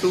2